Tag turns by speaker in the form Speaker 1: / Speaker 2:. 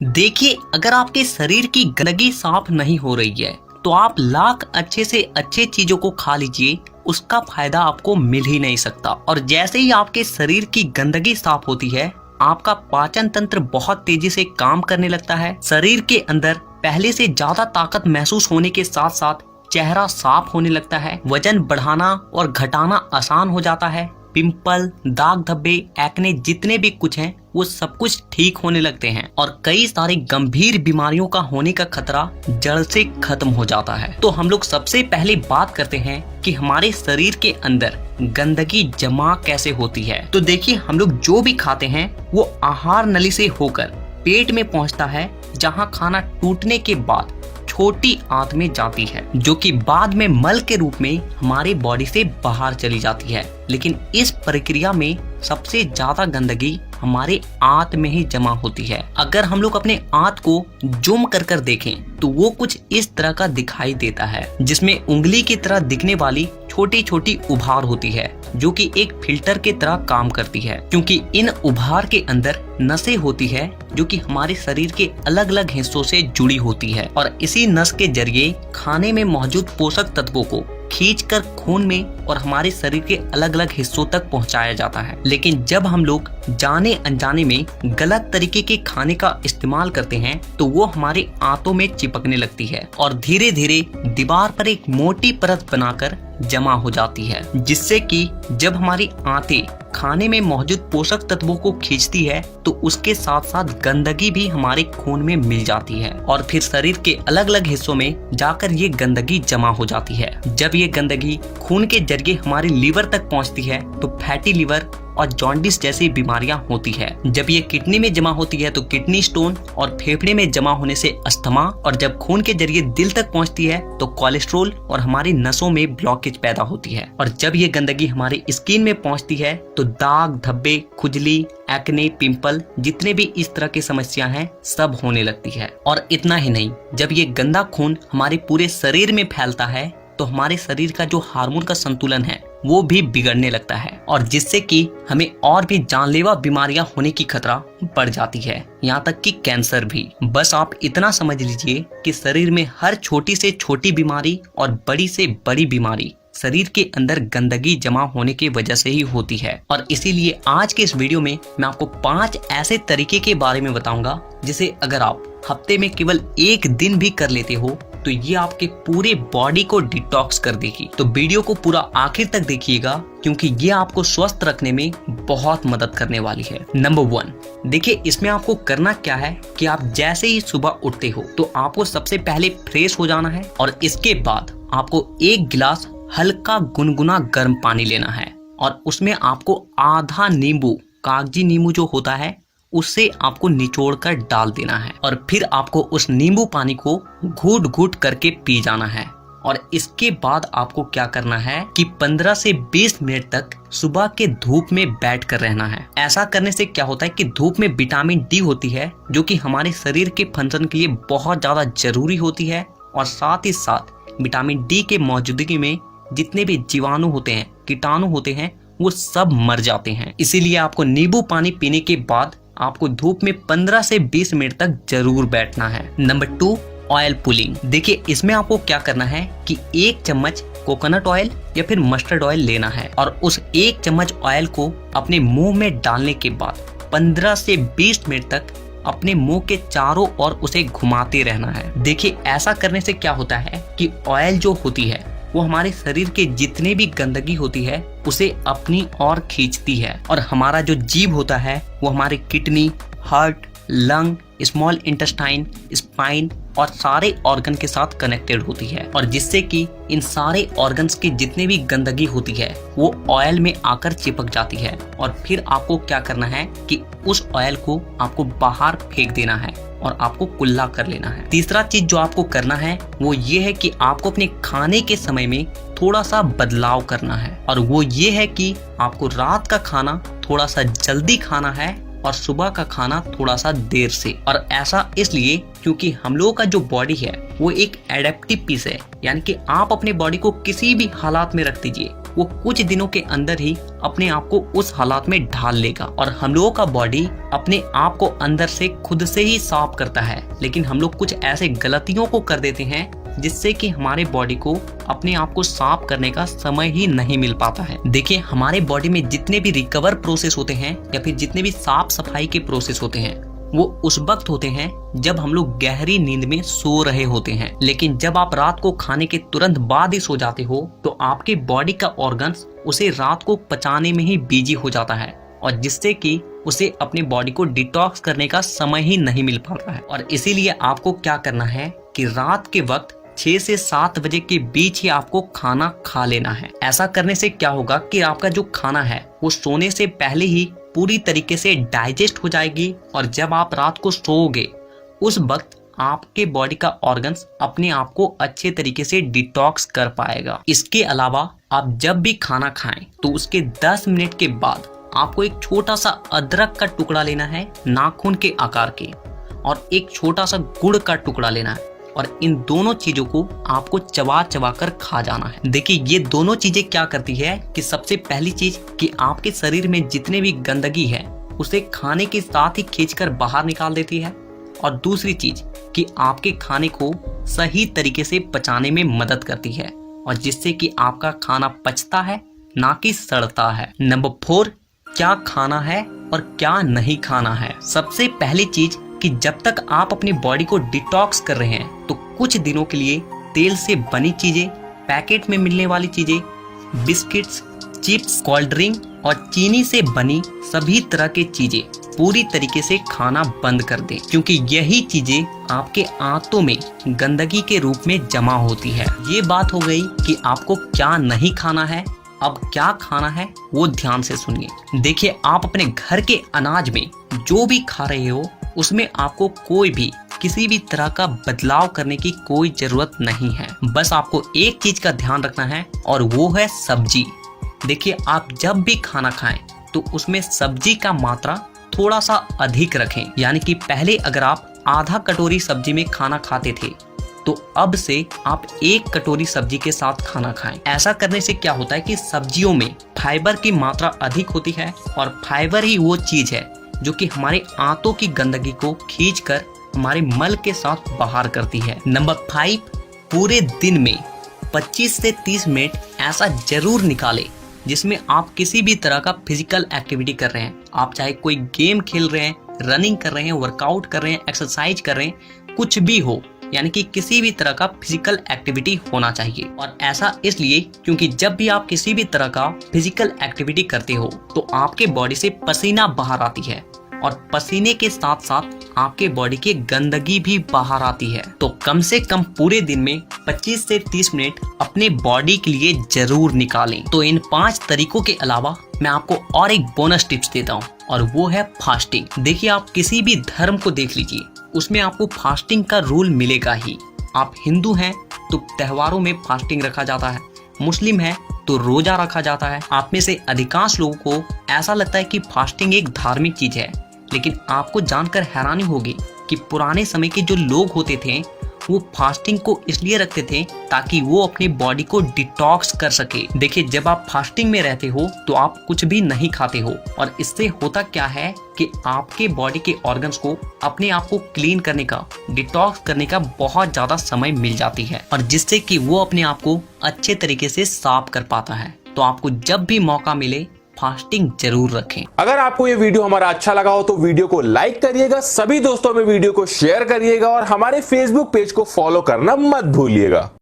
Speaker 1: देखिए, अगर आपके शरीर की गंदगी साफ नहीं हो रही है तो आप लाख अच्छे से अच्छे चीजों को खा लीजिए, उसका फायदा आपको मिल ही नहीं सकता। और जैसे ही आपके शरीर की गंदगी साफ होती है, आपका पाचन तंत्र बहुत तेजी से काम करने लगता है। शरीर के अंदर पहले से ज्यादा ताकत महसूस होने के साथ साथ चेहरा साफ होने लगता है। वजन बढ़ाना और घटाना आसान हो जाता है। पिंपल, दाग धब्बे, एक्ने जितने भी कुछ हैं वो सब कुछ ठीक होने लगते हैं और कई सारी गंभीर बीमारियों का होने का खतरा जड़ से खत्म हो जाता है। तो हम लोग सबसे पहले बात करते हैं कि हमारे शरीर के अंदर गंदगी जमा कैसे होती है। तो देखिए, हम लोग जो भी खाते हैं वो आहार नली से होकर पेट में पहुंचता है, जहां खाना टूटने के बाद छोटी आंत में जाती है, जो कि बाद में मल के रूप में हमारे बॉडी से बाहर चली जाती है। लेकिन इस प्रक्रिया में सबसे ज्यादा गंदगी हमारे आंत में ही जमा होती है। अगर हम लोग अपने आंत को जूम कर कर देखें तो वो कुछ इस तरह का दिखाई देता है, जिसमें उंगली की तरह दिखने वाली छोटी छोटी उभार होती है, जो कि एक फिल्टर के तरह काम करती है, क्योंकि इन उभार के अंदर नसें होती है जो कि हमारे शरीर के अलग अलग हिस्सों से जुड़ी होती है और इसी नस के जरिए खाने में मौजूद पोषक तत्वों को खींचकर खून में और हमारे शरीर के अलग अलग हिस्सों तक पहुंचाया जाता है। लेकिन जब हम लोग जाने अनजाने में गलत तरीके के खाने का इस्तेमाल करते हैं तो वो हमारे आंतों में चिपकने लगती है और धीरे धीरे दीवार पर एक मोटी परत बनाकर जमा हो जाती है, जिससे कि जब हमारी आंतें खाने में मौजूद पोषक तत्वों को खींचती है तो उसके साथ साथ गंदगी भी हमारे खून में मिल जाती है और फिर शरीर के अलग अलग हिस्सों में जाकर ये गंदगी जमा हो जाती है। जब ये गंदगी खून के जरिए हमारे लीवर तक पहुंचती है तो फैटी लीवर और जॉन्डिस जैसी बीमारियां होती है। जब ये किडनी में जमा होती है तो किडनी स्टोन और फेफड़े में जमा होने से अस्थमा, और जब खून के जरिए दिल तक पहुंचती है तो कोलेस्ट्रोल और हमारी नसों में ब्लॉकेज पैदा होती है। और जब ये गंदगी हमारी स्किन में पहुंचती है तो दाग धब्बे, खुजली, एक्ने, पिंपल जितने भी इस तरह की समस्या हैं सब होने लगती है। और इतना ही नहीं, जब ये गंदा खून हमारे पूरे शरीर में फैलता है तो हमारे शरीर का जो हार्मोन का संतुलन है वो भी बिगड़ने लगता है और जिससे कि हमें और भी जानलेवा बीमारियां होने की खतरा बढ़ जाती है, यहाँ तक कि कैंसर भी। बस आप इतना समझ लीजिए कि शरीर में हर छोटी से छोटी बीमारी और बड़ी से बड़ी बीमारी शरीर के अंदर गंदगी जमा होने की वजह से ही होती है। और इसीलिए आज के इस वीडियो में मैं आपको 5 ऐसे तरीके के बारे में बताऊंगा जिसे अगर आप हफ्ते में केवल एक दिन भी कर लेते हो तो ये आपके पूरे बॉडी को डिटॉक्स कर देगी। तो वीडियो को पूरा आखिर तक देखिएगा, क्योंकि ये आपको स्वस्थ रखने में बहुत मदद करने वाली है। नंबर 1, देखिए इसमें आपको करना क्या है कि आप जैसे ही सुबह उठते हो तो आपको सबसे पहले फ्रेश हो जाना है और इसके बाद आपको 1 गिलास हल्का गुनगुना गर्म पानी लेना है और उसमें आपको आधा नींबू, कागजी नींबू जो होता है, उससे आपको निचोड़ कर डाल देना है और फिर आपको उस नींबू पानी को घूट घूट करके पी जाना है। और इसके बाद आपको क्या करना है कि 15 से 20 मिनट तक सुबह के धूप में बैठ कर रहना है। ऐसा करने से क्या होता है कि धूप में विटामिन डी होती है, जो कि हमारे शरीर के फंक्शन के लिए बहुत ज्यादा जरूरी होती है और साथ ही साथ विटामिन डी के मौजूदगी में जितने भी जीवाणु होते हैं, कीटाणु होते हैं, वो सब मर जाते हैं। इसीलिए आपको नींबू पानी पीने के बाद आपको धूप में 15 से 20 मिनट तक जरूर बैठना है। Number 2, oil pulling. देखिए इसमें आपको क्या करना है कि 1 चम्मच कोकोनट ऑयल या फिर मस्टर्ड ऑयल लेना है और उस 1 चम्मच ऑयल को अपने मुंह में डालने के बाद 15 से 20 मिनट तक अपने मुंह के चारों ओर उसे घुमाते रहना है। देखिए ऐसा करने से क्या होता है कि ऑयल जो होती है वो हमारे शरीर के जितने भी गंदगी होती है उसे अपनी ओर खींचती है और हमारा जो जीभ होता है वो हमारे kidney, heart, lung, small intestine, spine और सारे ऑर्गन के साथ कनेक्टेड होती है और जिससे कि इन सारे ऑर्गन्स की जितने भी गंदगी होती है वो ऑयल में आकर चिपक जाती है और फिर आपको क्या करना है कि उस ऑयल को आपको बाहर फेंक देना है और आपको कुल्ला कर लेना है। तीसरा चीज जो आपको करना है वो ये है कि आपको अपने खाने के समय में थोड़ा सा बदलाव करना है और वो ये है कि आपको रात का खाना थोड़ा सा जल्दी खाना है और सुबह का खाना थोड़ा सा देर से। और ऐसा इसलिए क्योंकि हम लोगों का जो बॉडी है वो एक एडेप्टिव पीस है, यानी कि आप अपने बॉडी को किसी भी हालात में रख दीजिए, वो कुछ दिनों के अंदर ही अपने आप को उस हालात में ढाल लेगा। और हम लोगों का बॉडी अपने आप को अंदर से खुद से ही साफ करता है, लेकिन हम लोग कुछ ऐसे गलतियों को कर देते हैं जिससे कि हमारे बॉडी को अपने आप को साफ करने का समय ही नहीं मिल पाता है। देखिए, हमारे बॉडी में जितने भी रिकवर प्रोसेस होते हैं या फिर जितने भी साफ सफाई के प्रोसेस होते हैं, वो उस वक्त होते हैं जब हम लोग गहरी नींद में सो रहे होते हैं। लेकिन जब आप रात को खाने के तुरंत बाद ही सो जाते हो तो आपके बॉडी का ऑर्गन्स उसे रात को पचाने में ही बिजी हो जाता है, और जिससे कि उसे अपने बॉडी को डिटॉक्स करने का समय ही नहीं मिल पाता है। और इसीलिए आपको क्या करना है कि रात के वक्त 6 से 7 बजे के बीच ही आपको खाना खा लेना है। ऐसा करने से क्या होगा कि आपका जो खाना है वो सोने से पहले ही पूरी तरीके से डाइजेस्ट हो जाएगी, और जब आप रात को सोओगे उस वक्त आपके बॉडी का ऑर्गन्स अपने आप को अच्छे तरीके से डिटॉक्स कर पाएगा। इसके अलावा आप जब भी खाना खाएं तो उसके 10 मिनट के बाद आपको एक छोटा सा अदरक का टुकड़ा लेना है नाखून के आकार के, और एक छोटा सा गुड़ का टुकड़ा लेना है, और इन दोनों चीजों को आपको चबा चबा कर खा जाना है। देखिए, ये दोनों चीजें क्या करती है कि सबसे पहली चीज कि आपके शरीर में जितने भी गंदगी है उसे खाने के साथ ही खींचकर बाहर निकाल देती है, और दूसरी चीज कि आपके खाने को सही तरीके से पचाने में मदद करती है, और जिससे कि आपका खाना पचता है ना कि सड़ता है। नंबर 4, क्या खाना है और क्या नहीं खाना है। सबसे पहली चीज कि जब तक आप अपनी बॉडी को डिटॉक्स कर रहे हैं तो कुछ दिनों के लिए तेल से बनी चीजें, पैकेट में मिलने वाली चीजें, बिस्किट्स, चिप्स, कोल्ड ड्रिंक और चीनी से बनी सभी तरह की चीजें पूरी तरीके से खाना बंद कर दें, क्योंकि यही चीजें आपके आंतों में गंदगी के रूप में जमा होती है। ये बात हो गई कि आपको क्या नहीं खाना है। अब क्या खाना है वो ध्यान से सुनिए। देखिए, आप अपने घर के अनाज में जो भी खा रहे हो उसमें आपको कोई भी किसी भी तरह का बदलाव करने की कोई जरूरत नहीं है। बस आपको एक चीज का ध्यान रखना है, और वो है सब्जी। देखिए, आप जब भी खाना खाएं तो उसमें सब्जी का मात्रा थोड़ा सा अधिक रखें। यानी कि पहले अगर आप आधा कटोरी सब्जी में खाना खाते थे तो अब से आप 1 कटोरी सब्जी के साथ खाना खाएं। ऐसा करने से क्या होता है कि सब्जियों में फाइबर की मात्रा अधिक होती है, और फाइबर ही वो चीज है जो कि हमारे आंतों की गंदगी को खींचकर हमारे मल के साथ बाहर करती है। नंबर 5, पूरे दिन में 25 से 30 मिनट ऐसा जरूर निकालें जिसमें आप किसी भी तरह का फिजिकल एक्टिविटी कर रहे हैं। आप चाहे कोई गेम खेल रहे हैं, रनिंग कर रहे हैं, वर्कआउट कर रहे हैं, एक्सरसाइज कर रहे हैं, कुछ भी हो, यानी कि किसी भी तरह का फिजिकल एक्टिविटी होना चाहिए। और ऐसा इसलिए क्योंकि जब भी आप किसी भी तरह का फिजिकल एक्टिविटी करते हो तो आपके बॉडी से पसीना बाहर आती है, और पसीने के साथ साथ आपके बॉडी की गंदगी भी बाहर आती है। तो कम से कम पूरे दिन में 25 से 30 मिनट अपने बॉडी के लिए जरूर निकालें। तो इन 5 तरीकों के अलावा मैं आपको और एक बोनस टिप्स देता हूँ, और वो है फास्टिंग। देखिए, आप किसी भी धर्म को देख लीजिए, उसमें आपको फास्टिंग का रूल मिलेगा ही। आप हिंदू हैं तो त्योहारों में फास्टिंग रखा जाता है, मुस्लिम है तो रोजा रखा जाता है। आप में से अधिकांश लोगों को ऐसा लगता है कि फास्टिंग एक धार्मिक चीज है, लेकिन आपको जानकर हैरानी होगी कि पुराने समय के जो लोग होते थे वो फास्टिंग को इसलिए रखते थे ताकि वो अपनी बॉडी को डिटॉक्स कर सके। देखिए, जब आप फास्टिंग में रहते हो तो आप कुछ भी नहीं खाते हो, और इससे होता क्या है कि आपके बॉडी के ऑर्गन्स को अपने आप को क्लीन करने का, डिटॉक्स करने का बहुत ज्यादा समय मिल जाती है, और जिससे कि वो अपने आप को अच्छे तरीके से साफ कर पाता है। तो आपको जब भी मौका मिले फास्टिंग जरूर रखें।
Speaker 2: अगर आपको ये वीडियो हमारा अच्छा लगा हो तो वीडियो को लाइक करिएगा, सभी दोस्तों में वीडियो को शेयर करिएगा, और हमारे फेसबुक पेज को फॉलो करना मत भूलिएगा।